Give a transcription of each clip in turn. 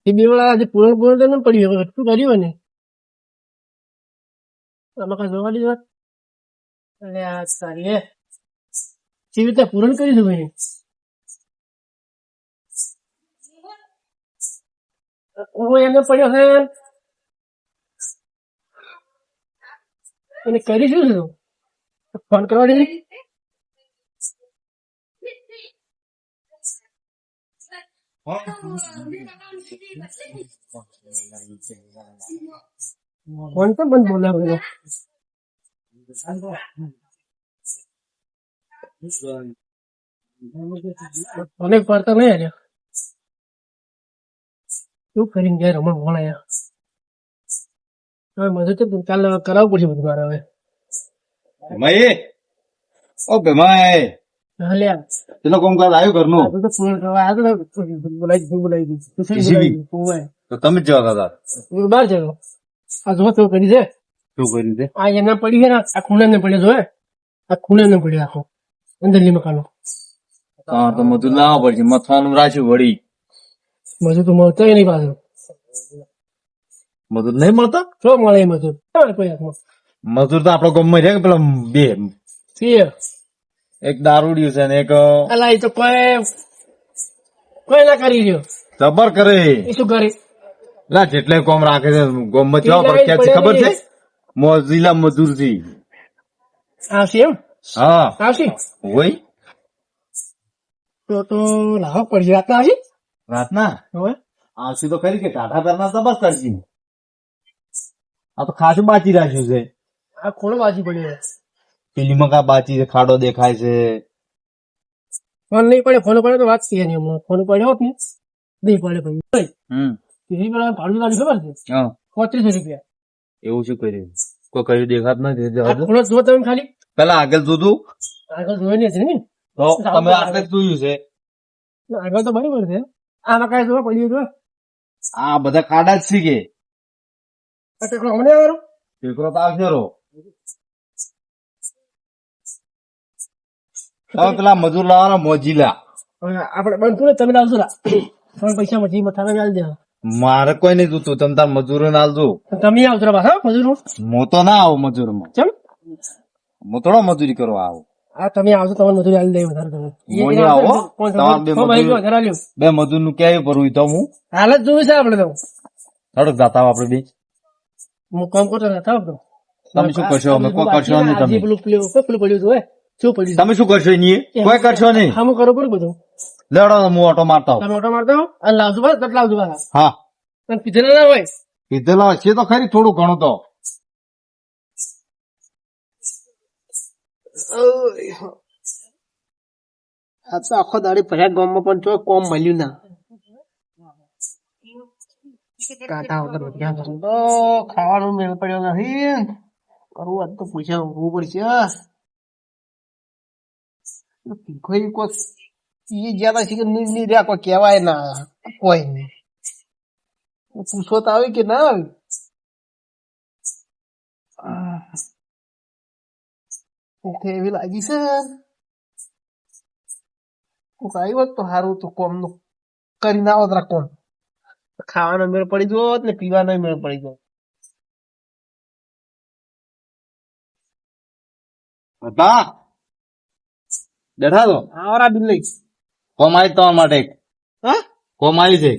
એ બે વાળા આજે પૂરણ પૂરણ તો ન પડ્યું હવે એટલું કર્યું ને આમાં કઈ જોવા દીધું અરે આ સારી હે કેવી રીતે પૂરણ કરી દઉં ભાઈ હું એને પડ્યો છે એને કરી શું છે ફોન કરવા દે ફોન તો બંધ બોલાવેલો મને પડતા નહીં આજે શું કરીને ગયા રમણ ભણાયા હવે મજૂર તો કાલ કરાવવું પડશે બધું મારે હવે ભમાઈ ઓ ભમાઈ હલ્યા તેનો કામકાજ આવ્યું ઘરનું આ તો ફોન કરવા આ તો બોલાવી દીધું તો તમે જ જવા હતા બહાર જતો આ જો તો કરી છે શું કર્યું છે આ એના પડી છે ને આ ખૂણે ને પડ્યો જો આ ખૂણે ને પડ્યો આખો અંદરની મકાનો હા તો મજૂર લાવવા પડશે મથવાનું રાખ્યું વળી મજૂર તો મળતો નહીં પાછું મજૂર નહીં મળતો શું મળે એ મજૂર કોઈ હાથમાં મજૂર તો આપડો ગામમાં છે કે પેલા બે એક દારૂડિયું છે ને એક અલા એ તો કોઈ ના કરી રહ્યો જબર કરે એ શું કરે લા જેટલે કોમ રાખે છે ગામમાં કેવા પ્રખ્યાત છે ખબર છે મોજીલા મજૂર થી આવશે એમ હા આવશે હોય તો લાવો પડશે રાતના આવશે રાતના હવે આવશે તો ખરી કે ટાટા કરના તપાસ કરશે આ તો ખાસું બાચી રાખ્યું છે આ ખૂણો બાજી પડ્યો પેલી મકા બાચી છે ખાડો દેખાય છે ફોન નહીં પડે ફોન પડે તો વાત કરીએ નહીં હમણાં ફોન પડ્યો હોત ને નહીં પડે ભાઈ ટીવી પર ભાડું ગાડી ખબર છે હા 3500 રૂપિયા એવું શું કર્યું કોઈ કયું દેખાત નથી આ ખૂણો જુઓ તમે ખાલી પેલા આગળ જોતું આગળ જોઈ નહીં છે ને તો તમે આગળ જોયું છે આગળ તો બરાબર છે આમાં કઈ જોવા પડ્યું તો આ બધા ખાડા જ છે કે આ ટેકરો હમણે આવ્યો ટેકરો તો આવશે રો હવે પેલા મજૂર લાવવાના મોજીલા આપડે બનતું ને તમે લાવજો લા પણ પૈસા મજી મથાને આલી દેવા મારે કોઈ નહીં જોતું તમે તાર મજૂરો ને આલજો તમે આવજો પાછા મજૂર હું તો ના આવું મજૂરમાં ચમ હું થોડો મજૂરી કરવા આવું આ તમે આવજો તમારે મજૂરી આલી દે વધારે તમે હું નહીં આવો તમારે બે મજૂર નું ક્યાંય ભરવું તો હું હાલત જોઈ છે આપડે તો થોડોક જાતા આપડે બે હું કામ કરતો હતા તો તમે શું કરશો અમે કોઈ કરશો નહીં તમે પેલું પડ્યું તો શું પડ્યું તમે શું કરશો નહીં કોઈ કરશો નહીં હા હું કરું બધું લેડો હું ઓટો મારતા હોઉં. તમે ઓટો મારતા હો અને લાવજો બસ કટ લાવજો પાછા હા અને પીધેલા ના હોય કીધેલા છે તો ખરી થોડું ઘણું તો આ તો આખો દાડી ભર્યા ગામમાં પણ તો કોમ મળ્યું ના કાંટા વગર વધ્યા તો ખાવાનું મેળ પડ્યો નથી કરવું આજ તો પૂછ્યા ઊંઘવું પડશે કોઈ એ જ્યાં છે કે નહીં રહ્યા કોઈ કહેવાય ના કોઈ નહીં પૂછવો તો આવે કે ના આવે ભૂખ એવી લાગી છે કોક આવ્યું હોત તો સારું તો કોમ નું કરી ના હોત કોમ ખાવાનો મેળ પડી ગયો ને પીવાનો મેળ પડી ગયો હતા બેઠા તો આવરા બિલ લઈ કોમ આવી તમારા માટે હા કોમ આવી છે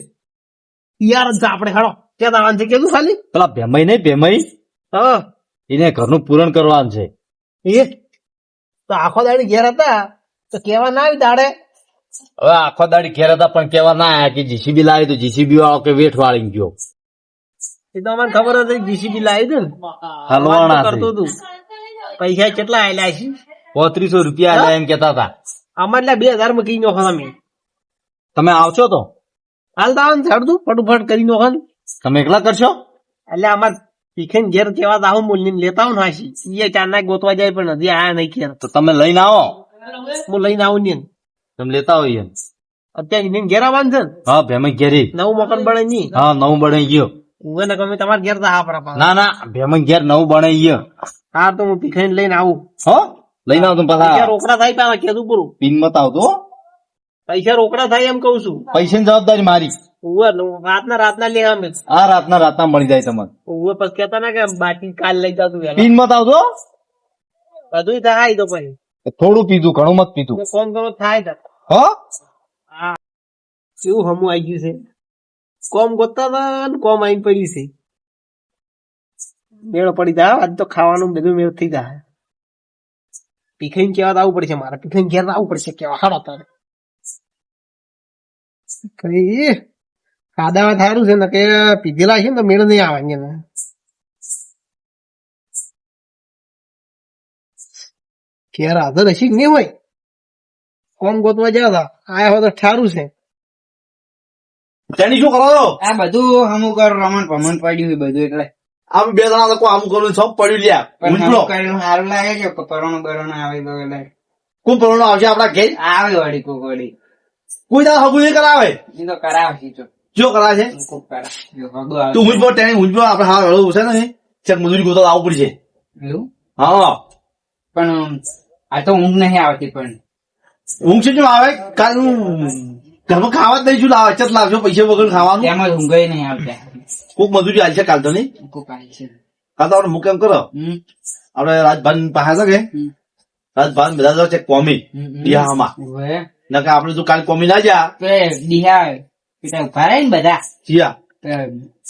યાર જ આપણે હાડો ક્યાં દાવાનું છે કીધું ખાલી પેલા ભેમઈ નહીં ભેમઈ હા એને ઘરનું પૂરણ કરવાનું છે એ તો આખો દાડી ઘેર હતા તો કેવા ના આવી દાડે હવે આખો દાડી ઘેર હતા પણ કેવા ના આયા કે જીસીબી લાવી તો જીસીબી વાળો કે વેઠ વાળી ગયો એ તો અમને ખબર હતી જીસીબી લાવી દે ને હલવાણા છે. કરતું હતું પૈસા કેટલા આયેલા છે 3500 રૂપિયા આલ્યા એમ કેતા હતા અમારે 2000 માં કઈ નોખો તમે તમે આવશો તો હાલ તો આવે ને ઝાડતું ફટોફટ કરી નોખો ને તમે એકલા કરશો એટલે અમાર પીખેન ઘેર કેવા આવું મૂલ્ય લેતા આવું ને હાસી એ ચાર નાખ ગોતવા જાય પણ હજી આયા નહીં ઘેર તો તમે લઈને આવો હું લઈને આવું ને તમે લેતા આવો એમ અત્યારે એને ઘેર આવવાનું છે ને હા ભેમઈ ઘેરી નવું મકાન બને નહીં હા નવું બને ગયો હું ને તમે તમારે ઘેર તો હા પરા ના ના ભેમઈ ઘેર નવું બને ગયો હા તો હું પીખાઈને લઈને આવું હો લઈને આવો તમે પૈસા પાછા રોકડા થાય પાછા કીધું પૂરું પિન મત આવતો પૈસા રોકડા થાય એમ કઉ છું પૈસાની જવાબદારી મારી રાતના લે અમે આ રાતના મળી જાય તમને. પછી કેતા ના કે બાકી કાલ લઈ જાતું પીન મત આવજો. બધું થાય તો પછી થોડું પીધું, ઘણું મત પીધું. કોમ કરો થાય હા કેવું હમું આવી ગયું છે. કોમ ગોતતા હતા ને કોમ આવીને પડી છે. મેળો પડી જાય આજ તો ખાવાનું બધું મેળ થઈ જાય. પીખાઈને કેવા આવવું પડશે મારે. પીખાઈને ઘેર આવવું પડશે કેવા હાડો તારે કઈ ખાદામાં થારું છે ને કે પીધેલા છે ને તો મેળ નહીં આવે અહીંયા. ઘેર હાજર હશે કે નહીં હોય. કોમ ગોતવા ગયા હતા આયા હોય તો ઠારું છે. તેની શું કરો છો? આ બધું હમું કર રમણ ભમણ પડ્યું છે બધું એટલે આમ બે જણા લોકો આમ કરું સબ પડ્યું લ્યા. પણ ઊંચલો. હમું કરેલું સારું લાગે છે પરોણો બરોણો આવે તો એટલે કોણ પરણો આવશે આપડા ઘેર? આવે વળી કોક વળી કોઈ તારા હગું નહીં કરાવે. એ તો કરાવશે તો જો કરાવે છે કોક કરાવે જો હગું આવે તું ઊંચલો ટેણી ઊંચલો આપડે હા હળવું છે ને ચેક મજૂરી ગોતો આવવું પડશે. એવું હા પણ આ તો ઊંઘ નહીં આવતી પણ ઊંઘ છે શું આવે? કાલ ઘરમાં ખાવા જ નહીં શું લાવે? ચત લાવશો પૈસા વગર ખાવાનું? તેમાં ઊંઘ નહીં આવતા કોક મજૂરી હાલશે કાલ તો નહીં? કોક આવે છે કાલ તો આપડે મુક એમ કરો આપડે રાજભાન પાસે છે કે રાજભાન બધા તો છે કોમી બિહારમાં હવે નકર આપડે જો કાલ કોમી ના જા તો દિહા પિતા ઉભા રહે ને બધા જીયા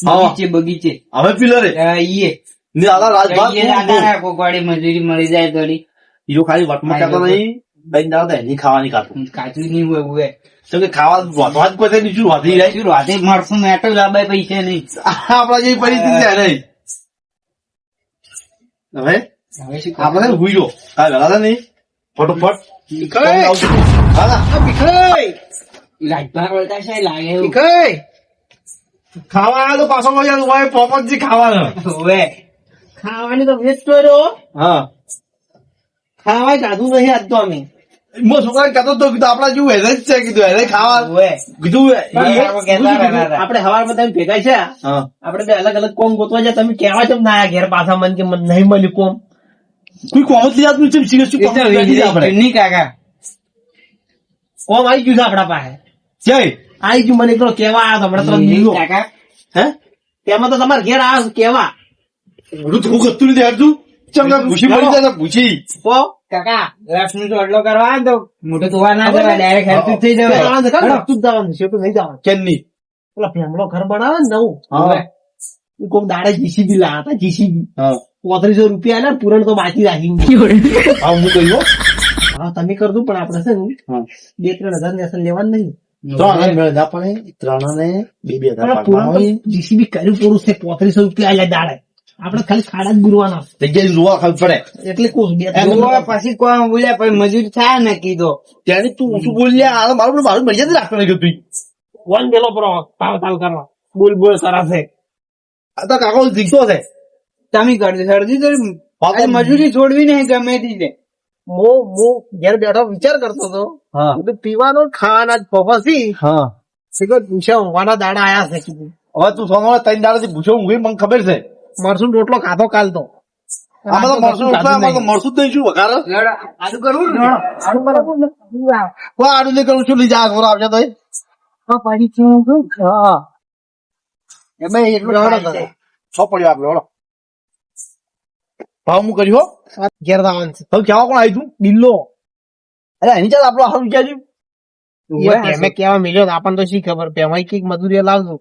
તો બગીચે બગીચે હવે પિલરે ઈએ ને આલા રાજભાન કોક વાળી મજૂરી મળી જાય થોડી ઈરો ખાલી વટમાં ખાતો નહીં દઈ દાદા એની ખાવાની ખાતું કાચું નહીં હોય ઉવે તો કે ખાવા વધવા જ કોઈ બીજું વધી જાય શું રાતે મળશું મેટો લાબાય પૈસા નહીં આપડા જેવી પરિસ્થિતિ છે નહીં. હવે હવે શું આપડે હુઈ જો કાલ વેલા નહીં ફટોફટ ભીખાઈ હા ભીખાઈ રાજભા વળતા છે લાગે એવું ભીખાઈ ખાવા આવ્યા તો પાછો મજા હોય પોપટજી ખાવાનું. ઉવે ખાવાની તો વેસ્ટ કર્યો. હા ખાવા કાધું નહીં આજ તો અમે. મો છોકરા કહેતો તો કીધું આપડા જેવું હેરે જ છે કીધું હેરે ખાવા ઉવે કીધું આપણે હવાર બધા ભેગા છે. હા આપડે બે અલગ અલગ કોમ ગોતવા જાય. તમે કેવા છો ના ઘેર પાછા મન કે મને નહીં મળ્યું કોમ. કોઈ કોમ જ યાદ નથી સિરિયસ એ તો આપણે નહીં કાકા કોમ આવી ગયું છે આપડા પાસે. જય આવી ગયું મને એકલો કેવા આવ્યો હમણાં તો નહીં દીધો. કાકા હે તેમાં તો તમારે ઘેર આવ્યો કેવા હું તો ગતું નથી હાડતું ચમડા ભૂસી પડી જાય તો ભૂસી કો કાકા રસ નું તો અડલો કરવા દો મોટો ધોવા ના જવાય ડાયરેક્ટ હેલ્પ થઈ જવાય તું જ જવાનું છે તું નહીં જવાનું. કેમની પેલા ભેમડો ઘર બનાવે ને નવું હા એ કોક દાડે જીસીબી લાયા હતા. જીસીબી હા 3500 રૂપિયા ને પૂરણ તો બાકી રાખી. હા હું કહ્યું હા તમે કરતું પણ આપડે છે ને હા 2-3 હજાર ને લેવાનું નહીં. 3 મેળ ના પડે 3 ને 2,000 પૂરણ તો જીસીબી કર્યું પૂરું છે 3500 રૂપિયા આલ્યા દાડે. આપડે ખાલી ખાડા જ ગુરવાના જગ્યાએ જોવા ખાવી પડે એટલે કહું છું, પછી કોણ બોલ્યા પછી મજૂરી થાય ને કીધો ત્યારે તું શું બોલ્યા આ મારું મર્યાદા રાખવાનું ગયું તું વન પેલો pro તાવ તાવ કરવા બોલ બોલ કરાશે. આ તો કાકો દીકતો છે તમે કરજો સરજી તો મજૂરી છોડવી નહીં ગમે તે મો ઘેર બેઠો વિચાર કરતો હતો હા બધું પીવાનો ખાવાના જ ફોફસી હા શીખો પૂછ્યા ઊંઘવાના દાડા આયા છે કીધું. હવે તું સોનો 3 દાડાથી પૂછો હું મને ખબર છે મરસું રોટલો ખાધો કાલ તો આમાં તો મરસું આમાં તો મરસું જ નહીં શું વઘાર આદુ કરવું ને આનું બરાબર ને? કોઈ આડું નહીં કરું છું લઈ જા ઘોર આવશે તો હા એમાં એટલું થાય છે. છ પડ્યો આપડે ઓળો ભાવ હું કર્યો આ ઘેર દાવાનું છે હવે કેવા કોણ આવી તું બિલ્લો અરે એની ચાલ આપડો હારું ક્યાં એ પેમે કેવા મિલ્યો આપણને તો શી ખબર પેમાઈ કઈક મજૂરી લાવજો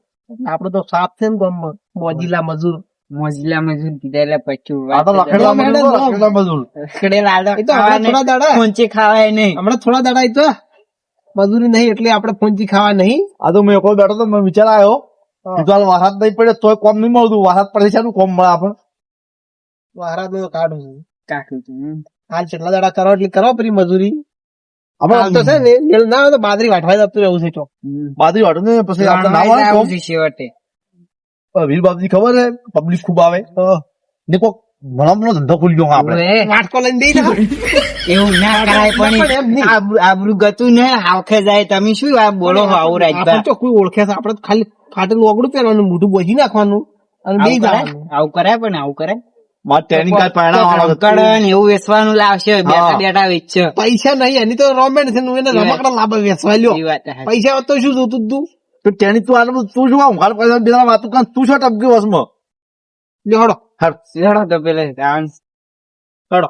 આપડે તો સાફ છે ને ગામમાં મોજીલા મજૂર મોજીલા મજૂર કીધા એટલે પચ્યું આ તો લખેડા મજૂર એ તો હમણાં થોડા દાડા પહોંચે ખાવાય નહીં હમણાં થોડા દાડા તો મજૂરી નહીં એટલે આપડે ફોનથી ખાવા નહીં. આ તો મેં કોઈ બેઠો તો મને વિચાર આવ્યો ચાલ વરસાદ નહીં પડે તોય કોમ નહીં મળતું વરસાદ પડે છે કોમ મળે આપડે મહારાજ નું કાઢું છું કાકું હાલ કેટલા દાડા કરો એટલે કરો પછી મજૂરી. આપણે હાલ તો છે ને મેળ ના આવે તો બાદરી વાટવા જતું રહેવું છે ચોક. બાજરી વાટો ને પછી આપણે ના આવે કોમ. છેવટે વીર બાપજી ખબર છે પબ્લિક ખૂબ આવે ને કોક ભણામનો ધંધો ખુલી ગયો આપડે વાટકો લઈને દઈ દે. એવું ના કરાય પણ આબરું ગતું ને હાવખે જાય તમે શું આ બોલો આવું રાજભા આપણે તો કોઈ ઓળખે છે આપડે તો ખાલી ફાટેલું ઓગળું પહેરવાનું મોઢું બોજી નાખવાનું અને દઈ જવાનું. આવું કરાય પણ આવું કરાય મારે ટ્રેનિંગ કાર્ડ પાડવાનો કંકડ એવું વેચવાનું લાવશે બેઠા બેઠા વેચશે પૈસા નહીં એની તો રોમેન્ટ છે એને રમકડા લાભ વેચવા લ્યો. એ વાત હે. પૈસા હોત તો શું જોતું તું તો તેની તું આટલું બધું તું જોવા ઊંઘાડ પડે બેના વાતું કાં તું છો ટપક્યો વસમાં લે હળો હેડો તો પેલે આવન હળો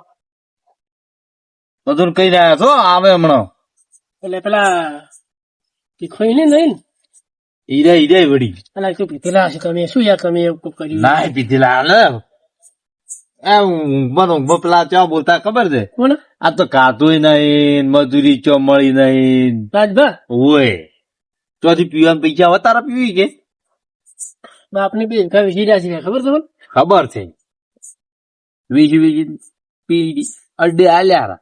મજૂર કઈ રહ્યા છો આવે હમણાં એટલે પેલા તીખોઈ ને નહીં હીરે વળી પેલા શું પીધેલા હશે તમે શું યાર તમે એવું કર્યું ના પીધેલા હાલે ઊંઘમાં પેલા ચા બોલતા ખબર છે કોણ આ તો કાતું નહીં મજૂરી ચો મળી નહીં રાજભા હોય ચોથી પીવાના પૈસા હવે તારા પીવી કે બાપને બે વીઘા વીસી રહ્યા છે ખબર તમને ખબર છે વીજી પી અડે આલ્યા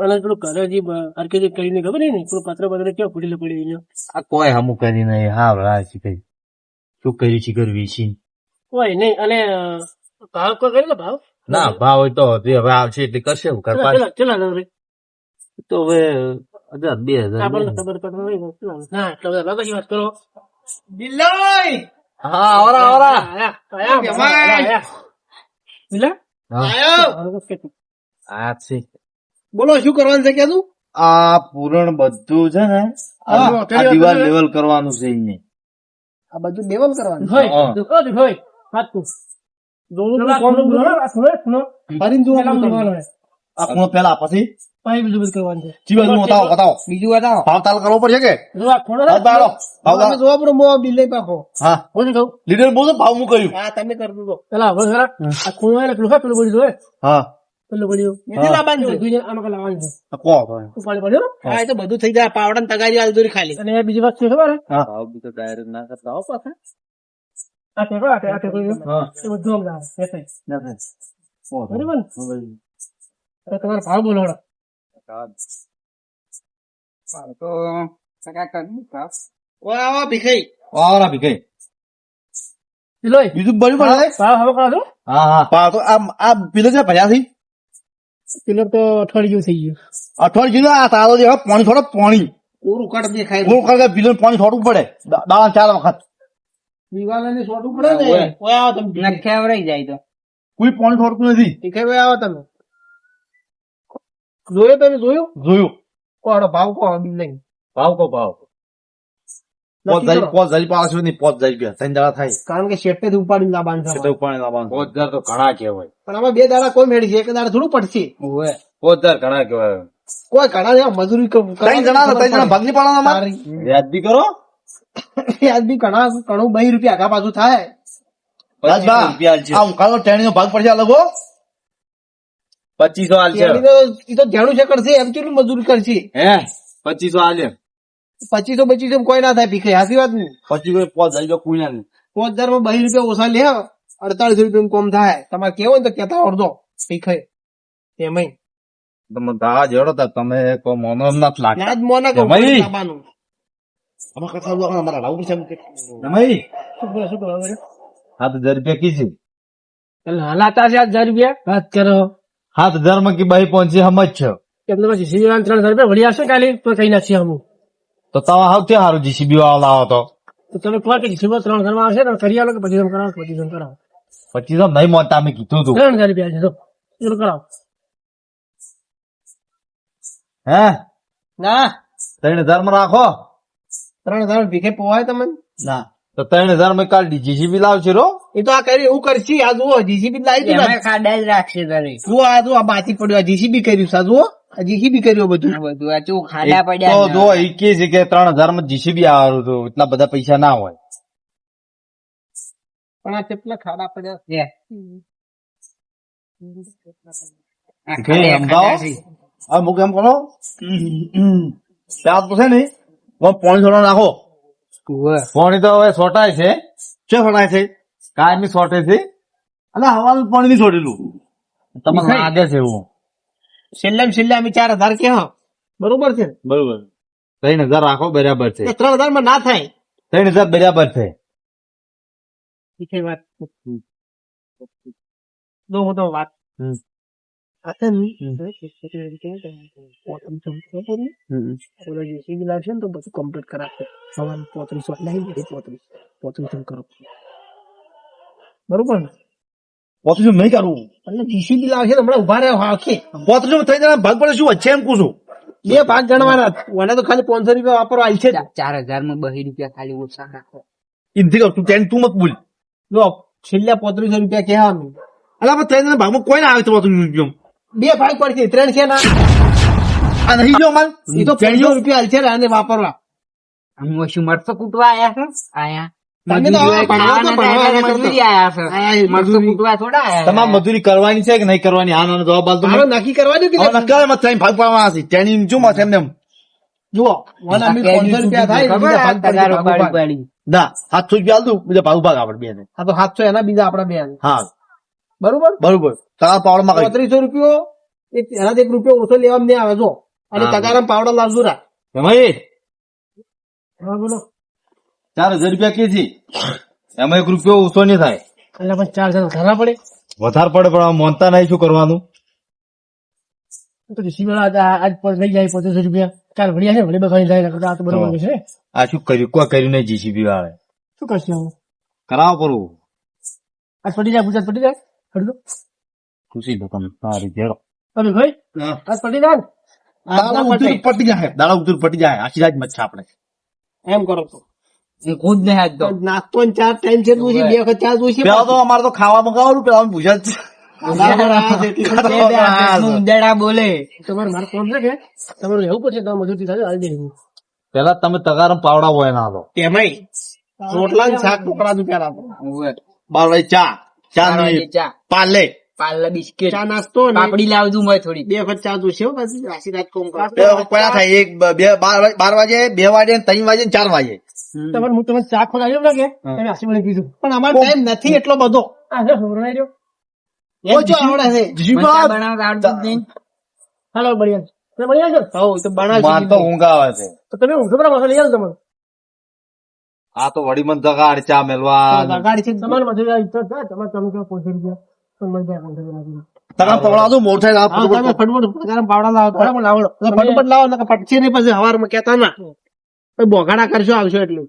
અને પેલું ઘરે જે આર્કેજી કરીને ખબર ને પેલું પત્ર પત્ર કેવું ફૂટેલું પડ્યું આ કોઈ હમું કરી નહીં હા શીખાય શું કર્યું છે કરવી છે કોઈ નહીં અને ભાવ કોઈ કરેલો ભાવ ના ભાવ હોય તો હવે આવશે એટલે કરશે ચલા તો હવે 1000 આપણને 2000 ખબર પડે નહીં ના એટલા બધા બાબાજી વાત કરો દિલ્લોય હા આવરા આ છે બોલો શું કરવાનું છે કે તું આ પૂરણ બધું છે ને આ દિવાલ લેવલ કરવાનું છે એને આ બધું લેવલ કરવાનું હા. હોય વાત તું આ ખૂણો પેલા પછી બીજું બધું કરવાનું છે જીવન બતાવો બીજું બતાવો ભાવ તાલ કરવો પડશે કે જો આ ખૂણો ભાવ તાલો ભાવ તાલ. જોવા પડે મો બિલ લઈ પાખો હા બોલ કહું લીડર બોલ ભાવ હું કહ્યું હા તમે કરી દો પેલા હવે જરા આ ખૂણો એટલે પેલું પેલું બોલી જોયે હા પેલું બોલ્યું હા. લાવવાનું છે આમાં લાવવાનું છે આ કો ઉપાડી પડ્યો હા એ તો બધું થઈ જાય પાવડા ને તગારી આલદોરી ખાલી અને બીજી વાત છે ખબર હા ભાવ બી તો ડાયરેક્ટ ના કરતા હો પાછા આ ટેકો હા એ બધું આમ લાવે એ થાય. ના થાય બરાબર ને? હવે તમારો ભાવ બોલો હળો. તો સગા કરવું ભાવ ઓય આવો ભીખાઈ વાવરા ભી કઈ લોય બીજું બળ્યું પડે ભાવ હવે કરો છો હા ભાવ તો આ પીલો છે 50 પેલો તો અઠવાડિયું થઈ ગયું અઠવાડિયું આ તારો જે પાણી થોડો પાણી ઓરું કાઢ દેખાય ગોળ કરે પીલો પાણી થોડું પડે દાડા 4 વખત દિવાલે સોટું પડે ને ઓય આવો તમે નખ્યા વરાઈ જાય તો કોઈ પાણી થોડું નથી ભીખાઈ ભાઈ આવો તમે જોયો તમે જોયું જોયું કોડો ભાવ કો નહીં ભાવ કો ભાવ નક્કી કરો. 5000 પાછું નહીં 5000 રૂપિયા 3 દાડા થાય કારણ કે શેઠે થી ઉપાડીને લાવવાનું છે એટલે પાણી લાવવાનું 5000 તો ઘણા કહેવાય પણ આમાં 2 દાડા કોઈ મેળી છે 1 દાડા થોડું પડશે ઓવે 5000 ઘણા કહેવાય કોઈ ઘણા જેવા મજૂરી ત્રણ જણા ભાગની પાડવાના મારે વ્યાજબી કરો આજ બી ઘણા ઘણું 2 રૂપિયા આગા પાછું થાય રાજભા આ ઉકાળો ટેણીનો ભાગ પડશે અલગ હો 2500 આલશે એ તો જાણું છે કરશે એમ કેટલું મજૂરી કરશે હે 2500 આલે 2500 કોઈ ના થાય ભીખાઈ હાથી વાત ને 2500 પોત જાય જો કુણ્યા ને 5000 માં 2 રૂપિયા ઓછા લે 48 રૂપિયા કોમ થાય તમારે કેવું ને તો કેતા અડધો ભીખાઈ એમાં તમે દા જેડો તા તમે કો મોનો નથી લાગતા યાદ મોના કહું એમાંય? લાવવાનું. અમાર કથા લો અમારા રાઉ છે નમઈ શું કરો 7000 રૂપિયા કીધી હલાતા છે 1000 રૂપિયા વાત કરો 7000 માં કે બાઈ પહોંચી સમજ છે એમને પછી સીધા 3000 રૂપિયા વળી આવશે કાલે તો કઈ નાખીએ અમુક તો તમે સૌથી સારું જીસીબી વાળો લાવો તો તો તમે કહો કે સીધો 3000 માં આવશે ને કરી આલો કે પછી તમે કરાવો પછી તમે કરાવો 2500 નહીં મોતા મેં કીધું તું 3000 રૂપિયા છે તો એટલું કરાવો હે ના 3000 માં રાખો 3000 ભીખે પોવાય તમે ના તો 3000 માં કાલ જીસીબી લાવશે રો એ તો આ કરી એવું કરશી આ જુઓ જીસીબી લાવી દીધું એમાં ખાડા જ રાખશે દરેક જુઓ આ બાકી પડ્યું આ જીસીબી કર્યું છે આ જુઓ આ જીસીબી કર્યું બધું આ બધું આ ચૂ ખાડા તો પડ્યા જો એ કે છે કે 3000 માં જીસીબી આવવાનું તો એટલા બધા પૈસા ના હોય પણ આ કેટલા ખાડા પડ્યા છે. આ કે ખાડા સમજાવો છે. આ મુક એમ કરો ત્યાં તો છે ને પાણી થોડો નાખો ઓવે. પાણી તો હવે છોટાય છે શું છોટાય છે કાયમી છોટે છે અને હવાનું પાણી નહીં છોડેલું તમને લાગે છે એવું છેલ્લા અમે 4000 કે હા બરોબર છે બરોબર 3000 રાખો બરાબર છે 3000 માં ના થાય 3000 બરાબર છે ઠીક વાત દો હું તો વાત હમ. આ છે ને ઓલો જીસીબી લાવશે ને તો બધું કમ્પ્લીટ કરાવશે સવારે 3500 લાવી દે 35 કરો બરોબર ને પોતું નહીં કરવું એટલે જીસીબી લાવશે ને હમણાં ઉભા રહ્યા આખે 35 થઈ જણા ભાગ પડે શું વચ્ચે એમ પૂછું બે ભાગ ગણવાના મને તો ખાલી 500 રૂપિયા વાપરવા આલ છે જ. 4,000 માં 2 રૂપિયા ખાલી ઓછા રાખો. ઇનથી કહું તું તું મત બોલ. જો છેલ્લે 3500 રૂપિયા કહેવાનું. અલા પણ ત્રણ ભાગમાં કોઈ ના આવે તો તું બે ભાગ પડશે 3 છે ના આ નહીં જો માલ એ તો 500 રૂપિયા આલ છે ને આને વાપરવા. અમે શું મરચો કૂટવા આયા છો આયા તમે તો મજૂરી ભણવા તો ભણવા એટલે મજૂરી આયા છો મરચો કૂટવા થોડા આયા તમારે મજૂરી કરવાની છે કે નહીં કરવાની આ નાનો જવાબ આલ તો હવે નક્કી કરવા દો કે હવે નક્કી મત ત્રણ ભાગ પાડવાના છે તેની શું મત એમને એમ. જુઓ મને અમે 500 રૂપિયા થાય ખબર બીજા ભાગ પડશે, તગારો ભાગ પાડી ભાગ. પાડી ના 700 રૂપિયા આલ દઉં બીજા ભાગ ભાગ આપણે બે ને. હા તો 700 એના બીજા આપડા બે હા બરોબર. બરોબર તારા પાવડમાં કઈ 3500 રૂપિયો એના 1 રૂપિયો ઓછો લેવામાં નહીં આવે જો અને હા. તગારામ પાવડર લાવજો રા. એમાં હા બોલો 4000 રૂપિયા કે છે એમાં 1 રૂપિયો ઓછો નહીં થાય. એટલે પછી 4000 વધારવા પડે વધારે પડે પણ આમ મોનતા નહીં શું કરવાનું. તો ઋષિ વાળા આજ પર લઈ જાય 500 રૂપિયા ચાલ વડિયા છે વડી બગાડી જાય એટલે આ તો બરોબર છે. આ શું કર્યું કોઈ કર્યું નહીં જીસીબી વાળે શું કરશે હવે કરાવો પડવું આજ પડી જાય ગુજરાત પડી જાય હડો ખુશી તો તમે સારી જેરો તમે ભાઈ આજ પડી જાય ને? આજ ના પટે. પટી જાય દાડા ઉતર પટી જાય આખી રાત મચ્છા આપણે એમ કરો તો એ ખુદ ને હાથ દો નાસ્તો ને 4 ટાઈમ છે તું 2 વખત ચા જોઈશે પેલા તો અમારે તો ખાવા મંગાવવાનું પેલા પૂછા જ ઉંદરડા બોલે તમારે મારે કોણ છે કે તમારું રહેવું પડશે તમે મજૂરી થાય હાલ દેવું પેલા તમે તગારમ પાવડા હોય ના તો તેમાંય રોટલા ને શાક ટુકડા દુ પેલા તો. 12 વાગે ચા ચા નહીં ચા પાલે પાર્લે બિસ્કિટ ચા નાસ્તો ને પાપડી લાવજો મોય થોડી 2 વખત ચા જોઈશે હો પાછી રાશી રાત કોમ કરો બે વખત કયા થાય એક બે 12 વાગે 2 વાગે 3 વાગે 4 વાગે તમારે હું તમે ચા ખોલાવ્યો ને કે તમે આસી મને કીધું પણ અમારો ટાઈમ નથી એટલો બધો ઓછો આવડે છે મરચાં બનાવતા આવડતું જ નહીં. હાલો બઢિયા તમે બઢિયા છો હો તો માર બનાવશો તો ઊંઘ આવે છે તો તમે ઊંઘો બરાબર મસાલા લઈ આવો તમે આ તો વડી મન તગાડ ચા મેલવા ગાડી છે તમારે મજૂરી આવી તો થાય તમારે તમે કહો 500 રૂપિયા પણ મળી જાય 500 રૂપિયા તગાર પાવડા તો મોટો થાય હા તમે ફટફટ ગરમ પાવડા લાવો બરાબર લાવો ફટફટ લાવો ને પટશે નહીં પછી હવારમાં કહેતા ના બોગાડા કરશો આવશો એટલું